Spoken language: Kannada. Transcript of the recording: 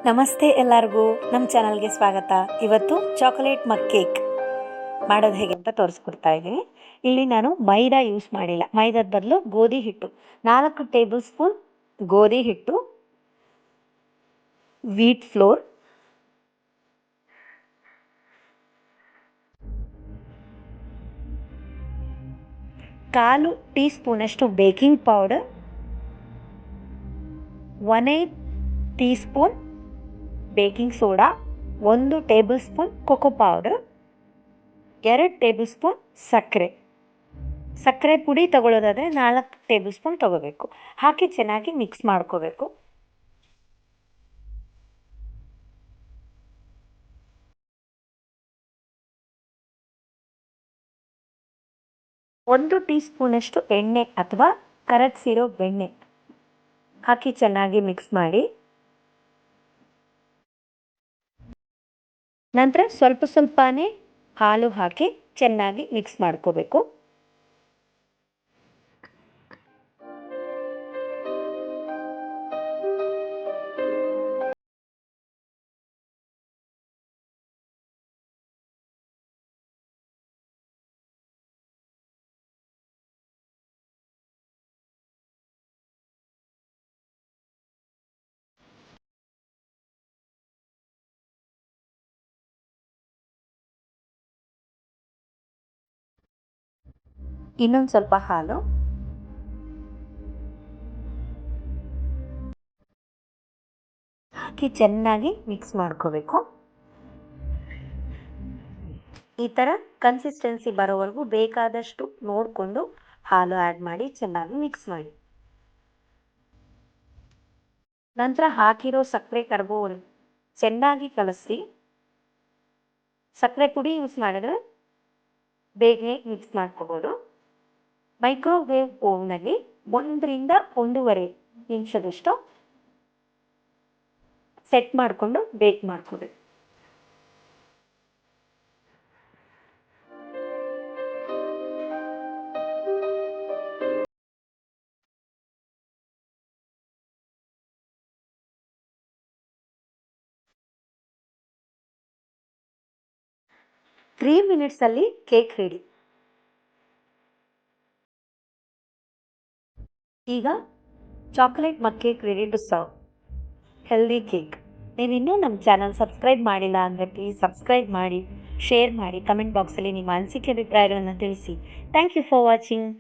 ನಮಸ್ತೆ ಎಲ್ಲರಿಗೂ ನಮ್ಮ ಚಾನಲ್ಗೆ ಸ್ವಾಗತ. ಇವತ್ತು ಚಾಕೊಲೇಟ್ ಮಗ್ ಕೇಕ್ ಮಾಡೋದು ಹೇಗೆ ಅಂತ ತೋರಿಸ್ಕೊಡ್ತಾ ಇದ್ದೀನಿ. ಇಲ್ಲಿ ನಾನು ಮೈದಾ ಯೂಸ್ ಮಾಡಿಲ್ಲ, ಮೈದಾದ ಬದಲು ಗೋಧಿ ಹಿಟ್ಟು 4 ಟೇಬಲ್ ಸ್ಪೂನ್ ಗೋಧಿ ಹಿಟ್ಟು, ವೀಟ್ ಫ್ಲೋರ್, ಕಾಲು ಟೀ ಸ್ಪೂನಷ್ಟು baking powder, 1/8 tea spoon baking soda, 1 table spoon cocoa powder, 2 table spoon ಸಕ್ಕರೆ ಪುಡಿ ತಗೊಳ್ಳೋದಾದರೆ 4 ಟೇಬಲ್ ಸ್ಪೂನ್ ತಗೋಬೇಕು. ಹಾಕಿ ಚೆನ್ನಾಗಿ ಮಿಕ್ಸ್ ಮಾಡ್ಕೋಬೇಕು. ಒಂದು ಟೀ ಸ್ಪೂನಷ್ಟು ಎಣ್ಣೆ ಅಥವಾ ಕರಗಿಸಿರೋ ಬೆಣ್ಣೆ ಹಾಕಿ ಚೆನ್ನಾಗಿ ಮಿಕ್ಸ್ ಮಾಡಿ. ನಂತರ ಸ್ವಲ್ಪನೇ ಹಾಲು ಹಾಕಿ ಚೆನ್ನಾಗಿ ಮಿಕ್ಸ್ ಮಾಡ್ಕೋಬೇಕು. ಇನ್ನೊಂದು ಸ್ವಲ್ಪ ಹಾಲು ಹಾಕಿ ಚೆನ್ನಾಗಿ ಮಿಕ್ಸ್ ಮಾಡ್ಕೋಬೇಕು. ಈ ಥರ ಕನ್ಸಿಸ್ಟೆನ್ಸಿ ಬರೋವರೆಗೂ ಬೇಕಾದಷ್ಟು ನೋಡಿಕೊಂಡು ಹಾಲು ಆ್ಯಡ್ ಮಾಡಿ ಚೆನ್ನಾಗಿ ಮಿಕ್ಸ್ ಮಾಡಿ. ನಂತರ ಹಾಕಿರೋ ಸಕ್ಕರೆ ಕರಗೋವರೆಗೂ ಚೆನ್ನಾಗಿ ಕಲಸಿ. ಸಕ್ಕರೆ ಪುಡಿ ಯೂಸ್ ಮಾಡಿದ್ರೆ ಬೇಗನೆ ಮಿಕ್ಸ್ ಮಾಡ್ಕೋಬೋದು. ಮೈಕ್ರೋವೇವ್ ಓವ್ನಲ್ಲಿ 1 ರಿಂದ 1.5 ನಿಮಿಷದಷ್ಟು ಸೆಟ್ ಮಾಡಿಕೊಂಡು ಬೇಕ್ ಮಾಡ್ಕೋಬೇಕು. ಮಿನಿಟ್ಸಲ್ಲಿ ಕೇಕ್ ರೆಡಿ. ಈಗ chocolate mug cake ready to serve. Healthy cake. ನೀವಿನ್ನೂ ನಮ್ಮ ಚಾನಲ್ ಸಬ್ಸ್ಕ್ರೈಬ್ ಮಾಡಿಲ್ಲ ಅಂದರೆ ಪ್ಲೀಸ್ ಸಬ್ಸ್ಕ್ರೈಬ್ ಮಾಡಿ, ಶೇರ್ ಮಾಡಿ, ಕಮೆಂಟ್ ಬಾಕ್ಸಲ್ಲಿ ನಿಮ್ಮ ಅನಿಸಿಕೆ ಅಭಿಪ್ರಾಯಗಳನ್ನು ತಿಳಿಸಿ. Thank you for watching.